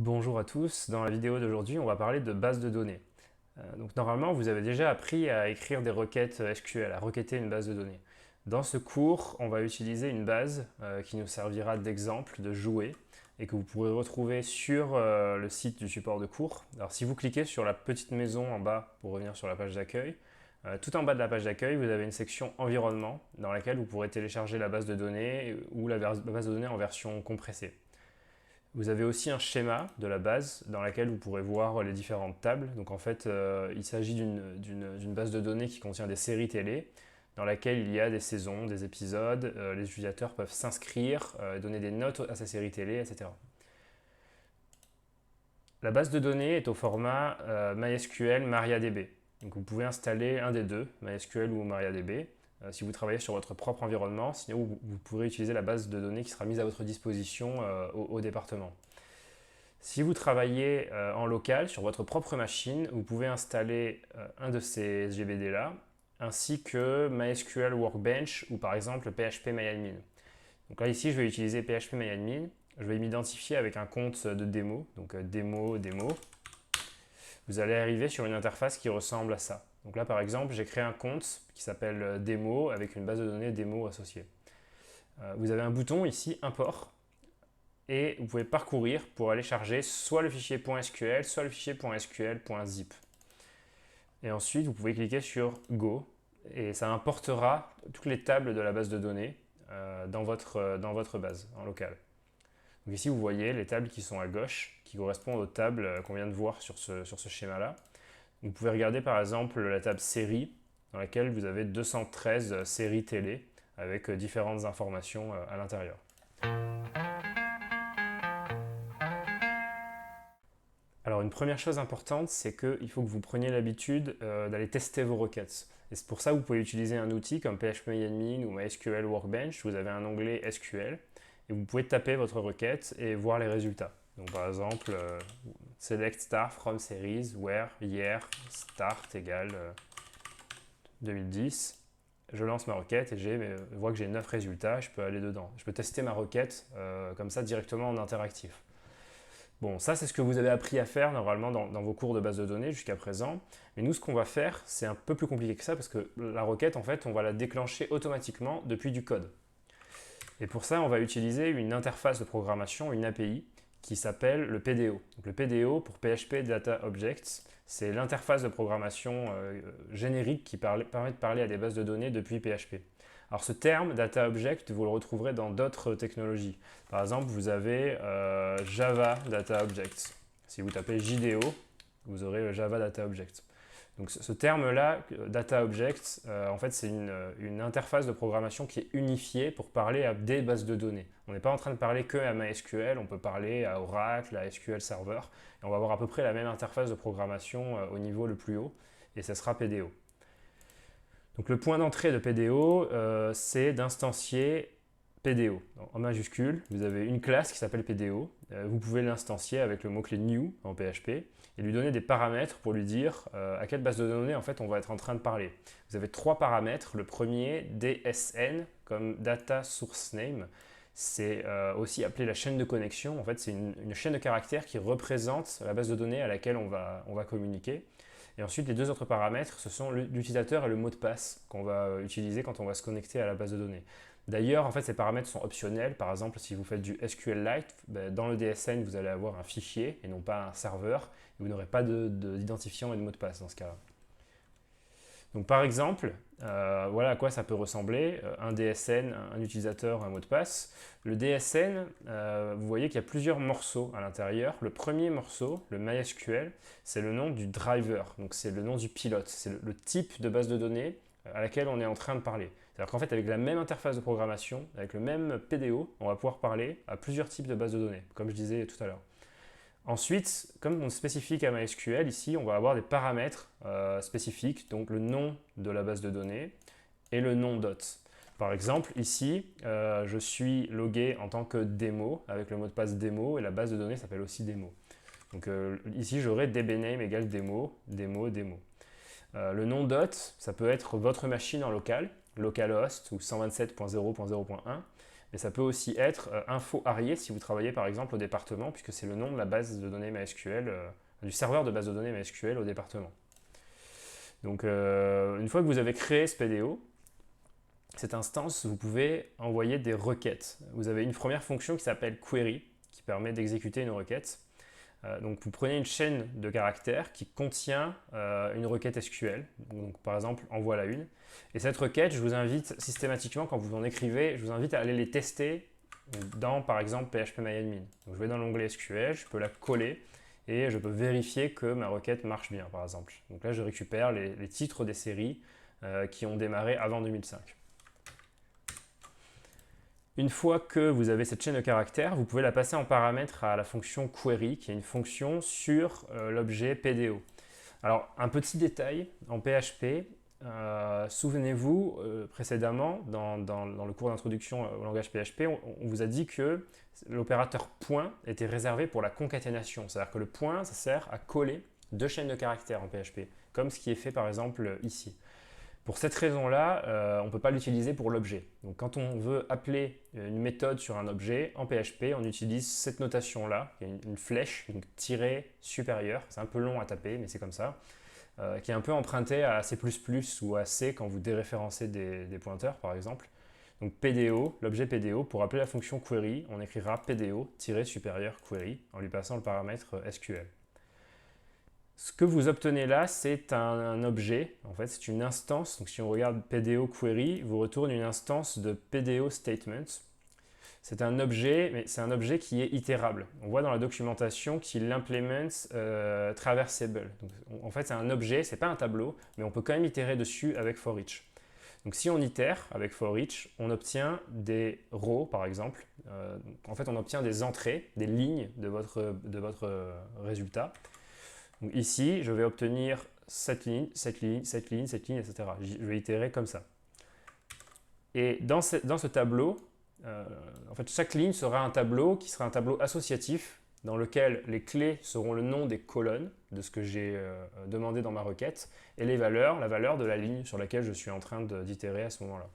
Bonjour à tous, dans la vidéo d'aujourd'hui on va parler de base de données. Donc normalement vous avez déjà appris à écrire des requêtes SQL, à requêter une base de données. Dans ce cours on va utiliser une base qui nous servira d'exemple, de jouet, et que vous pourrez retrouver sur le site du support de cours. Alors si vous cliquez sur la petite maison en bas pour revenir sur la page d'accueil, tout en bas de la page d'accueil vous avez une section environnement dans laquelle vous pourrez télécharger la base de données ou la base de données en version compressée. Vous avez aussi un schéma de la base dans laquelle vous pourrez voir les différentes tables. Donc en fait, il s'agit d'une base de données qui contient des séries télé dans laquelle il y a des saisons, des épisodes. Les utilisateurs peuvent s'inscrire, donner des notes à ces séries télé, etc. La base de données est au format MySQL MariaDB. Donc vous pouvez installer un des deux, MySQL ou MariaDB, si vous travaillez sur votre propre environnement. Sinon, vous pourrez utiliser la base de données qui sera mise à votre disposition au département. Si vous travaillez en local sur votre propre machine, vous pouvez installer un de ces SGBD-là, ainsi que MySQL Workbench ou par exemple PHP Donc là ici, je vais utiliser PHP Je vais m'identifier avec un compte de démo, donc démo. Vous allez arriver sur une interface qui ressemble à ça. Donc là par exemple, j'ai créé un compte qui s'appelle démo avec une base de données démo associée. Vous avez un bouton ici, import, et vous pouvez parcourir pour aller charger soit le fichier .sql, soit le fichier .sql.zip. Et ensuite, vous pouvez cliquer sur Go, et ça importera toutes les tables de la base de données dans votre base en local. Donc ici, vous voyez les tables qui sont à gauche, qui correspondent aux tables qu'on vient de voir sur ce schéma-là. Vous pouvez regarder par exemple la table série, dans laquelle vous avez 213 séries télé, avec différentes informations à l'intérieur. Alors une première chose importante, c'est qu'il faut que vous preniez l'habitude d'aller tester vos requêtes. Et c'est pour ça que vous pouvez utiliser un outil comme PHP ou MySQL Workbench. Vous avez un onglet SQL et vous pouvez taper votre requête et voir les résultats. Donc par exemple, select star from series where year start égale 2010. Je lance ma requête et je vois que j'ai 9 résultats, je peux aller dedans. Je peux tester ma requête comme ça directement en interactif. Bon, ça c'est ce que vous avez appris à faire normalement dans vos cours de base de données jusqu'à présent. Mais nous, ce qu'on va faire, c'est un peu plus compliqué que ça parce que la requête, en fait, on va la déclencher automatiquement depuis du code. Et pour ça, on va utiliser une interface de programmation, une API, qui s'appelle le PDO. Donc, le PDO pour PHP Data Objects, c'est l'interface de programmation générique qui permet de parler à des bases de données depuis PHP. Alors ce terme, Data Object, vous le retrouverez dans d'autres technologies. Par exemple, vous avez Java Data Objects. Si vous tapez JDO, vous aurez Java Data Object. Donc ce terme-là, Data Object, en fait, c'est une interface de programmation qui est unifiée pour parler à des bases de données. On n'est pas en train de parler que à MySQL, on peut parler à Oracle, à SQL Server, et on va avoir à peu près la même interface de programmation au niveau le plus haut, et ça sera PDO. Donc le point d'entrée de PDO, c'est d'instancier PDO. En majuscule, vous avez une classe qui s'appelle PDO. Vous pouvez l'instancier avec le mot-clé new en PHP et lui donner des paramètres pour lui dire à quelle base de données en fait on va être en train de parler. Vous avez 3 paramètres. Le premier, DSN, comme Data Source Name. C'est aussi appelé la chaîne de connexion. En fait, c'est une chaîne de caractères qui représente la base de données à laquelle on va communiquer. Et ensuite, les 2 autres paramètres, ce sont l'utilisateur et le mot de passe qu'on va utiliser quand on va se connecter à la base de données. D'ailleurs, en fait, ces paramètres sont optionnels. Par exemple, si vous faites du SQLite, dans le DSN, vous allez avoir un fichier et non pas un serveur. Et vous n'aurez pas d'identifiant et de mot de passe dans ce cas-là. Donc par exemple, voilà à quoi ça peut ressembler, un DSN, un utilisateur, un mot de passe. Le DSN, vous voyez qu'il y a plusieurs morceaux à l'intérieur. Le premier morceau, le MySQL, c'est le nom du driver, donc c'est le nom du pilote, c'est le type de base de données à laquelle on est en train de parler. C'est-à-dire qu'en fait, avec la même interface de programmation, avec le même PDO, on va pouvoir parler à plusieurs types de bases de données, comme je disais tout à l'heure. Ensuite, comme on spécifique à MySQL, ici, on va avoir des paramètres spécifiques, donc le nom de la base de données et le nom dot. Par exemple, ici, je suis logué en tant que démo, avec le mot de passe démo, et la base de données s'appelle aussi démo. Donc ici, j'aurai dbname égale démo. Le nom dot, ça peut être votre machine en local, localhost ou 127.0.0.1. mais ça peut aussi être info Arié si vous travaillez par exemple au département, puisque c'est le nom de la base de données MySQL, du serveur de base de données MySQL au département. Donc une fois que vous avez créé ce PDO, cette instance, vous pouvez envoyer des requêtes. Vous avez une première fonction qui s'appelle query, qui permet d'exécuter une requête. Donc vous prenez une chaîne de caractères qui contient une requête SQL. Donc par exemple, en voilà une. Et cette requête, je vous invite systématiquement, quand vous en écrivez, je vous invite à aller les tester dans par exemple PHPMyAdmin. Donc je vais dans l'onglet SQL, je peux la coller et je peux vérifier que ma requête marche bien par exemple. Donc là je récupère les titres des séries qui ont démarré avant 2005. Une fois que vous avez cette chaîne de caractères, vous pouvez la passer en paramètre à la fonction query, qui est une fonction sur l'objet PDO. Alors, un petit détail, en PHP, souvenez-vous, précédemment, dans le cours d'introduction au langage PHP, on vous a dit que l'opérateur point était réservé pour la concaténation. C'est-à-dire que le point, ça sert à coller deux chaînes de caractères en PHP, comme ce qui est fait par exemple ici. Pour cette raison-là, on ne peut pas l'utiliser pour l'objet. Donc quand on veut appeler une méthode sur un objet, en PHP, on utilise cette notation-là, qui est une flèche, une tirée supérieure. C'est un peu long à taper, mais c'est comme ça. Qui est un peu empruntée à C++ ou à C quand vous déréférencez des pointeurs, par exemple. Donc PDO, l'objet PDO, pour appeler la fonction query, on écrira PDO-supérieur query en lui passant le paramètre SQL. Ce que vous obtenez là, c'est un objet, en fait c'est une instance. Donc si on regarde PDO query, vous retourne une instance de PDO statement. C'est un objet, mais c'est un objet qui est itérable. On voit dans la documentation qu'il implémente traversable. Donc, en fait c'est un objet, c'est pas un tableau, mais on peut quand même itérer dessus avec for each. Donc si on itère avec for each, on obtient des rows par exemple. En fait on obtient des entrées, des lignes de votre résultat. Donc ici, je vais obtenir cette ligne, cette ligne, cette ligne, cette ligne, etc. Je vais itérer comme ça. Et dans ce tableau, en fait, chaque ligne sera un tableau qui sera un tableau associatif dans lequel les clés seront le nom des colonnes de ce que j'ai demandé dans ma requête et les valeurs, la valeur de la ligne sur laquelle je suis en train d'itérer à ce moment-là.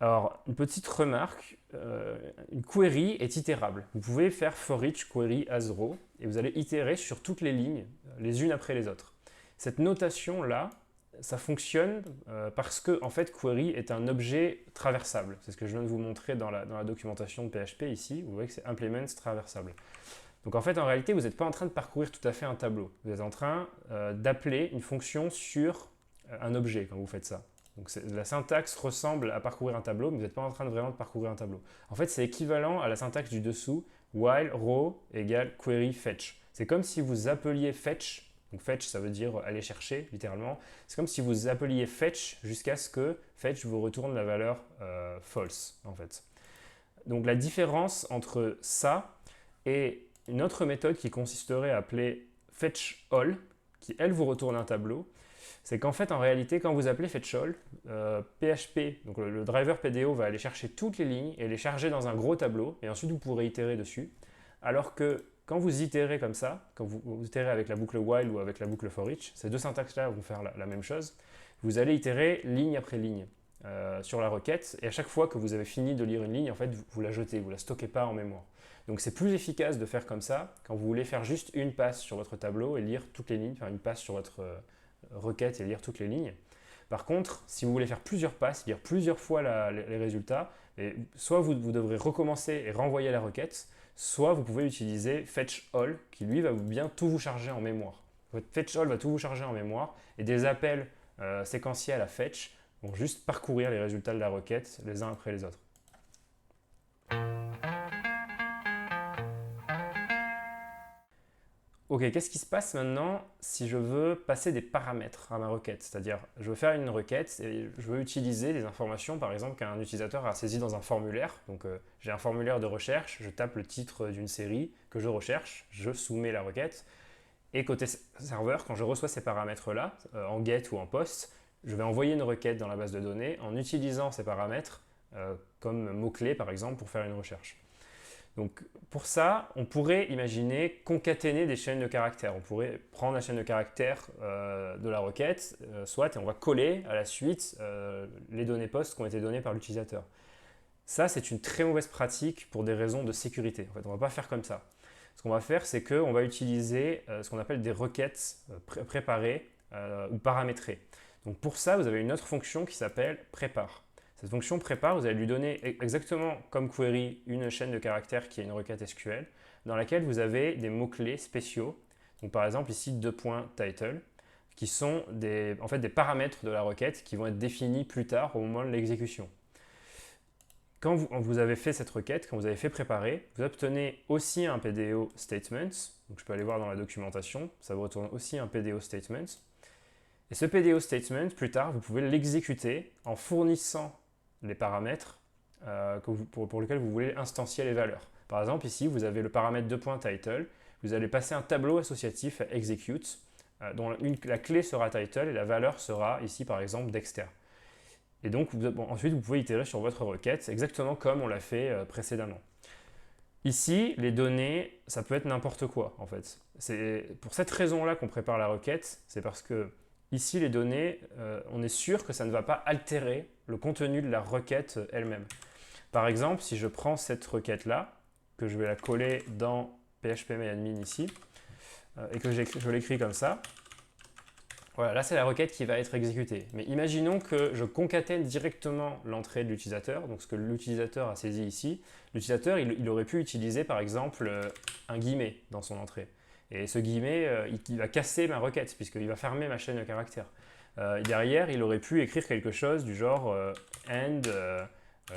Alors, une petite remarque, une query est itérable. Vous pouvez faire for each query as row et vous allez itérer sur toutes les lignes, les unes après les autres. Cette notation-là, ça fonctionne parce que en fait, query est un objet traversable. C'est ce que je viens de vous montrer dans la documentation de PHP ici. Vous voyez que c'est implements traversable. Donc en fait, en réalité, vous n'êtes pas en train de parcourir tout à fait un tableau. Vous êtes en train d'appeler une fonction sur un objet quand vous faites ça. Donc la syntaxe ressemble à parcourir un tableau, mais vous n'êtes pas en train de vraiment parcourir un tableau. En fait, c'est équivalent à la syntaxe du dessous, while row égale query fetch. C'est comme si vous appeliez fetch, donc fetch ça veut dire aller chercher littéralement, c'est comme si vous appeliez fetch jusqu'à ce que fetch vous retourne la valeur false en fait. Donc la différence entre ça et une autre méthode qui consisterait à appeler fetch all, qui elle vous retourne un tableau, c'est qu'en fait, en réalité, quand vous appelez fetchAll, PHP, donc le driver PDO va aller chercher toutes les lignes et les charger dans un gros tableau, et ensuite vous pourrez itérer dessus. Alors que quand vous itérez comme ça, quand vous itérez avec la boucle while ou avec la boucle for each, ces deux syntaxes-là vont faire la même chose. Vous allez itérer ligne après ligne sur la requête, et à chaque fois que vous avez fini de lire une ligne, en fait, vous la jetez, vous ne la stockez pas en mémoire. Donc c'est plus efficace de faire comme ça quand vous voulez faire juste une passe sur votre tableau et lire toutes les lignes, faire une passe sur votre requête et lire toutes les lignes. Par contre, si vous voulez faire plusieurs passes, lire plusieurs fois les résultats, soit vous devrez recommencer et renvoyer la requête, soit vous pouvez utiliser fetch all qui lui va bien tout vous charger en mémoire. Votre fetch all va tout vous charger en mémoire et des appels séquentiels à fetch vont juste parcourir les résultats de la requête les uns après les autres. Ok, qu'est-ce qui se passe maintenant si je veux passer des paramètres à ma requête? C'est-à-dire, je veux faire une requête et je veux utiliser des informations, par exemple, qu'un utilisateur a saisies dans un formulaire. Donc, j'ai un formulaire de recherche, je tape le titre d'une série que je recherche, je soumets la requête. Et côté serveur, quand je reçois ces paramètres-là, en get ou en post, je vais envoyer une requête dans la base de données en utilisant ces paramètres comme mots-clés, par exemple, pour faire une recherche. Donc pour ça, on pourrait imaginer concaténer des chaînes de caractères. On pourrait prendre la chaîne de caractères de la requête, soit, et on va coller à la suite les données post qui ont été données par l'utilisateur. Ça, c'est une très mauvaise pratique pour des raisons de sécurité. En fait, on ne va pas faire comme ça. Ce qu'on va faire, c'est qu'on va utiliser ce qu'on appelle des requêtes préparées ou paramétrées. Donc pour ça, vous avez une autre fonction qui s'appelle prépare. Cette fonction prépare, vous allez lui donner exactement comme query une chaîne de caractères qui est une requête SQL dans laquelle vous avez des mots-clés spéciaux. Donc par exemple ici 2.title qui sont en fait des paramètres de la requête qui vont être définis plus tard au moment de l'exécution. Quand vous avez fait cette requête, quand vous avez fait préparer, vous obtenez aussi un PDO statement. Donc je peux aller voir dans la documentation, ça vous retourne aussi un PDO statement. Et ce PDO statement, plus tard, vous pouvez l'exécuter en fournissant les paramètres pour lesquels vous voulez instancier les valeurs. Par exemple, ici, vous avez le paramètre 2.title. Vous allez passer un tableau associatif à execute, dont la clé sera title et la valeur sera ici, par exemple, Dexter. Et donc, ensuite, vous pouvez itérer sur votre requête, exactement comme on l'a fait précédemment. Ici, les données, ça peut être n'importe quoi, en fait. C'est pour cette raison-là qu'on prépare la requête, c'est parce que ici, les données, on est sûr que ça ne va pas altérer le contenu de la requête elle-même. Par exemple, si je prends cette requête-là, que je vais la coller dans phpMyAdmin ici, et que je l'écris comme ça, voilà, là c'est la requête qui va être exécutée. Mais imaginons que je concatène directement l'entrée de l'utilisateur, donc ce que l'utilisateur a saisi ici. L'utilisateur, il aurait pu utiliser par exemple un guillemet dans son entrée. Et ce guillemet, il va casser ma requête, puisqu'il va fermer ma chaîne de caractères. Derrière, il aurait pu écrire quelque chose du genre end,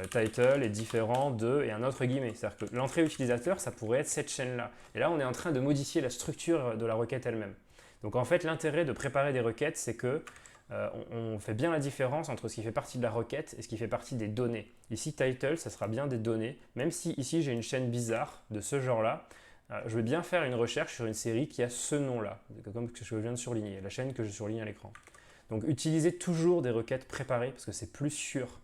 title est différent de, et un autre guillemet. C'est-à-dire que l'entrée utilisateur, ça pourrait être cette chaîne-là. Et là, on est en train de modifier la structure de la requête elle-même. Donc en fait, l'intérêt de préparer des requêtes, c'est que on fait bien la différence entre ce qui fait partie de la requête et ce qui fait partie des données. Ici, title, ça sera bien des données, même si ici j'ai une chaîne bizarre de ce genre-là. Je vais bien faire une recherche sur une série qui a ce nom-là, comme ce que je viens de surligner, la chaîne que je surligne à l'écran. Donc utilisez toujours des requêtes préparées parce que c'est plus sûr.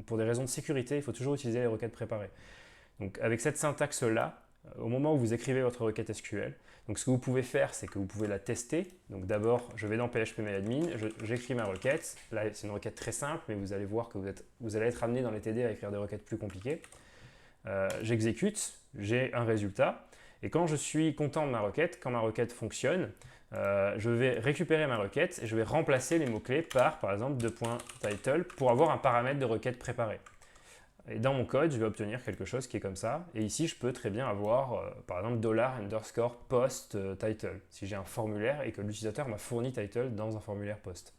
Pour des raisons de sécurité, il faut toujours utiliser les requêtes préparées. Donc avec cette syntaxe-là, au moment où vous écrivez votre requête SQL, donc ce que vous pouvez faire, c'est que vous pouvez la tester. Donc d'abord, je vais dans phpMyAdmin, j'écris ma requête. Là, c'est une requête très simple, mais vous allez voir que vous allez être amené dans les TD à écrire des requêtes plus compliquées. J'exécute, j'ai un résultat. Et quand je suis content de ma requête, quand ma requête fonctionne, je vais récupérer ma requête et je vais remplacer les mots-clés par exemple, 2.title pour avoir un paramètre de requête préparé. Et dans mon code, je vais obtenir quelque chose qui est comme ça. Et ici, je peux très bien avoir, par exemple, $_post title, si j'ai un formulaire et que l'utilisateur m'a fourni title dans un formulaire post.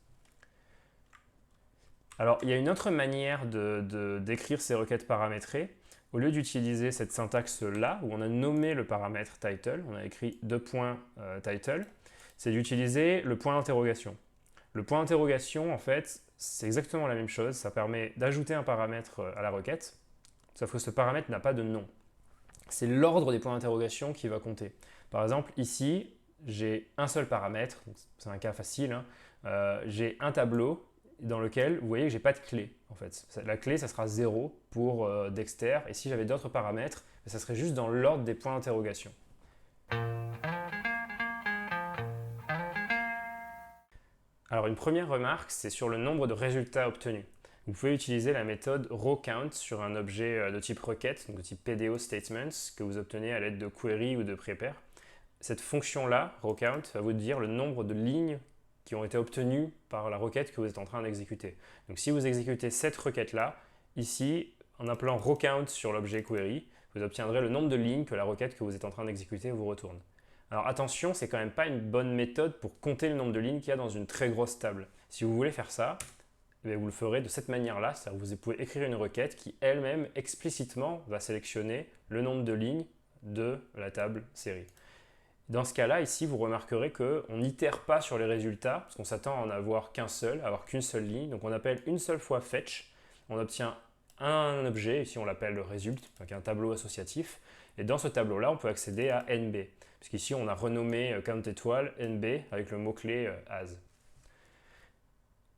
Alors, il y a une autre manière d'écrire ces requêtes paramétrées. Au lieu d'utiliser cette syntaxe-là, où on a nommé le paramètre title, on a écrit $title, c'est d'utiliser le point d'interrogation. Le point d'interrogation, en fait, c'est exactement la même chose. Ça permet d'ajouter un paramètre à la requête, sauf que ce paramètre n'a pas de nom. C'est l'ordre des points d'interrogation qui va compter. Par exemple, ici, j'ai un seul paramètre, c'est un cas facile, hein. J'ai un tableau dans lequel, vous voyez que je n'ai pas de clé. En fait. La clé, ça sera 0 pour Dexter, et si j'avais d'autres paramètres, ça serait juste dans l'ordre des points d'interrogation. Alors une première remarque, c'est sur le nombre de résultats obtenus. Vous pouvez utiliser la méthode rowCount sur un objet de type requête, donc de type PDO statements, que vous obtenez à l'aide de query ou de prepare. Cette fonction-là, rowCount, va vous dire le nombre de lignes qui ont été obtenues par la requête que vous êtes en train d'exécuter. Donc si vous exécutez cette requête-là, ici, en appelant rowCount sur l'objet query, vous obtiendrez le nombre de lignes que la requête que vous êtes en train d'exécuter vous retourne. Alors attention, c'est quand même pas une bonne méthode pour compter le nombre de lignes qu'il y a dans une très grosse table. Si vous voulez faire ça, vous le ferez de cette manière-là, c'est-à-dire que vous pouvez écrire une requête qui elle-même explicitement va sélectionner le nombre de lignes de la table série. Dans ce cas-là, ici, vous remarquerez qu'on n'itère pas sur les résultats, parce qu'on s'attend à en avoir qu'un seul, à avoir qu'une seule ligne. Donc on appelle une seule fois fetch, on obtient un objet, ici on l'appelle le result, donc un tableau associatif. Et dans ce tableau-là, on peut accéder à NB, puisqu'ici on a renommé count étoile NB avec le mot-clé as.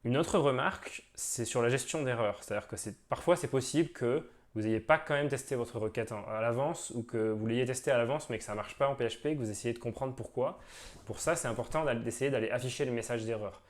Une autre remarque, c'est sur la gestion d'erreurs. C'est-à-dire que parfois c'est possible que vous n'ayez pas quand même testé votre requête à l'avance ou que vous l'ayez testé à l'avance mais que ça ne marche pas en PHP, que vous essayez de comprendre pourquoi. Pour ça, c'est important d'essayer d'aller afficher le message d'erreur.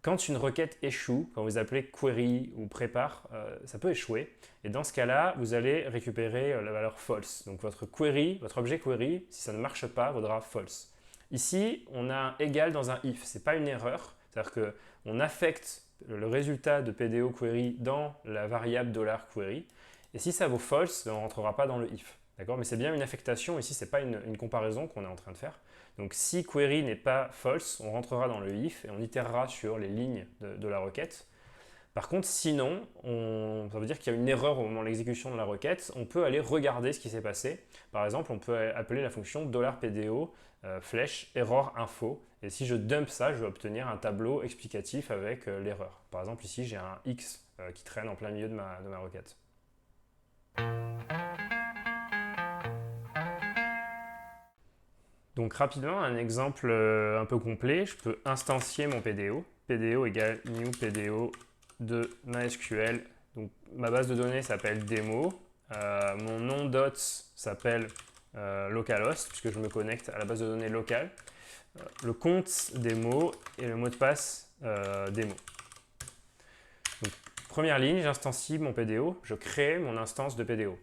Quand une requête échoue, quand vous appelez query ou prépare, ça peut échouer. Et dans ce cas-là, vous allez récupérer la valeur false. Donc votre query, votre objet query, si ça ne marche pas, vaudra false. Ici, on a un égal dans un if. Ce n'est pas une erreur. C'est-à-dire qu'on affecte le résultat de PDO query dans la variable $query. Et si ça vaut false, on ne rentrera pas dans le if. D'accord? Mais c'est bien une affectation. Ici, ce n'est pas une comparaison qu'on est en train de faire. Donc si query n'est pas false, on rentrera dans le if et on itérera sur les lignes de la requête. Par contre, sinon, ça veut dire qu'il y a une erreur au moment de l'exécution de la requête. On peut aller regarder ce qui s'est passé. Par exemple, on peut appeler la fonction $PDO flèche error info. Et si je dump ça, je vais obtenir un tableau explicatif avec l'erreur. Par exemple, ici, j'ai un X qui traîne en plein milieu de ma requête. Donc rapidement, un exemple un peu complet, je peux instancier mon PDO. PDO égale new PDO de MySQL. Donc ma base de données s'appelle demo. Mon nom dots s'appelle localhost, puisque je me connecte à la base de données locale. Le compte démo et le mot de passe démo. Donc, première ligne, j'instancie mon PDO, je crée mon instance de PDO.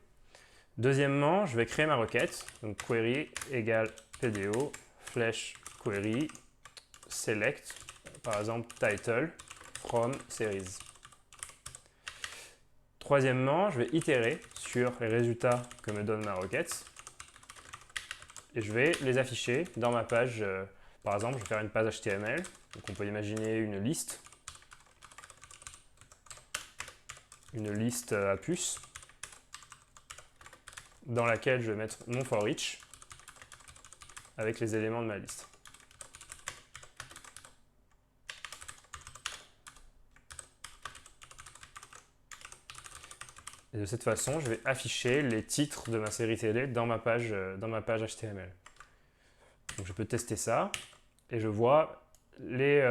Deuxièmement, je vais créer ma requête. Donc query égale PDO flèche query select, par exemple title from series. Troisièmement, je vais itérer sur les résultats que me donne ma requête et je vais les afficher dans ma page. Par exemple, je vais faire une page HTML. Donc on peut imaginer une liste à puces dans laquelle je vais mettre mon for each avec les éléments de ma liste. Et de cette façon, je vais afficher les titres de ma série télé dans ma page HTML. Donc je peux tester ça et je vois les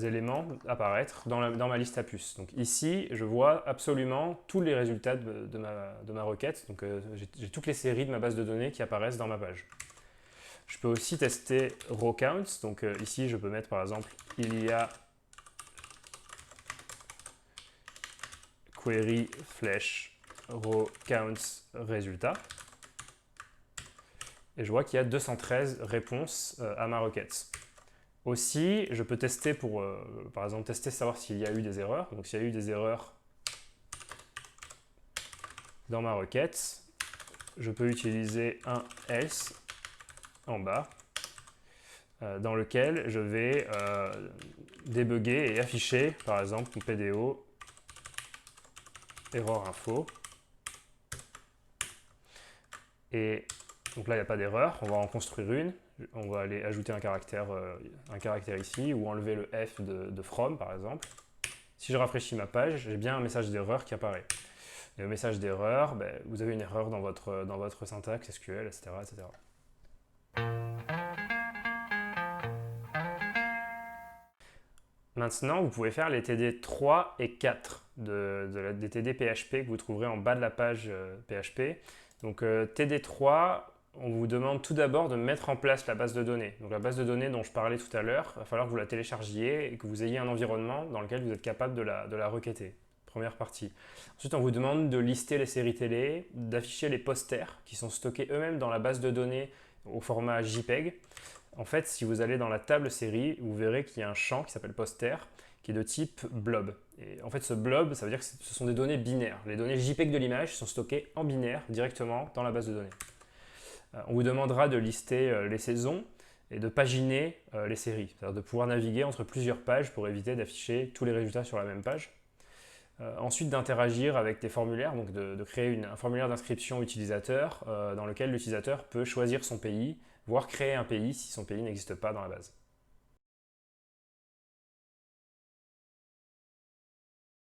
éléments apparaître dans ma liste à puces. Donc ici, je vois absolument tous les résultats de ma requête. Donc j'ai toutes les séries de ma base de données qui apparaissent dans ma page. Je peux aussi tester row counts. Donc ici, je peux mettre par exemple il y a query flèche row counts résultat. Et je vois qu'il y a 213 réponses à ma requête. Aussi, je peux tester par exemple, savoir s'il y a eu des erreurs. Donc s'il y a eu des erreurs dans ma requête, je peux utiliser un else en bas, dans lequel je vais débugger et afficher, par exemple, mon PDO error info. Et donc là, il n'y a pas d'erreur. On va en construire une. On va aller ajouter un caractère ici ou enlever le F de from, par exemple. Si je rafraîchis ma page, j'ai bien un message d'erreur qui apparaît. Et le message d'erreur, vous avez une erreur dans votre syntaxe SQL, etc., etc. Maintenant, vous pouvez faire les TD 3 et 4 des TD PHP que vous trouverez en bas de la page PHP. Donc TD 3, on vous demande tout d'abord de mettre en place la base de données. Donc la base de données dont je parlais tout à l'heure, il va falloir que vous la téléchargiez et que vous ayez un environnement dans lequel vous êtes capable de la requêter. Première partie. Ensuite, on vous demande de lister les séries télé, d'afficher les posters qui sont stockés eux-mêmes dans la base de données au format JPEG. En fait, si vous allez dans la table série, vous verrez qu'il y a un champ qui s'appelle poster, qui est de type blob. Et en fait, ce blob, ça veut dire que ce sont des données binaires. Les données JPEG de l'image sont stockées en binaire directement dans la base de données. On vous demandera de lister les saisons et de paginer les séries, c'est-à-dire de pouvoir naviguer entre plusieurs pages pour éviter d'afficher tous les résultats sur la même page. Ensuite, d'interagir avec des formulaires, donc de créer un formulaire d'inscription utilisateur dans lequel l'utilisateur peut choisir son pays, voire créer un pays si son pays n'existe pas dans la base.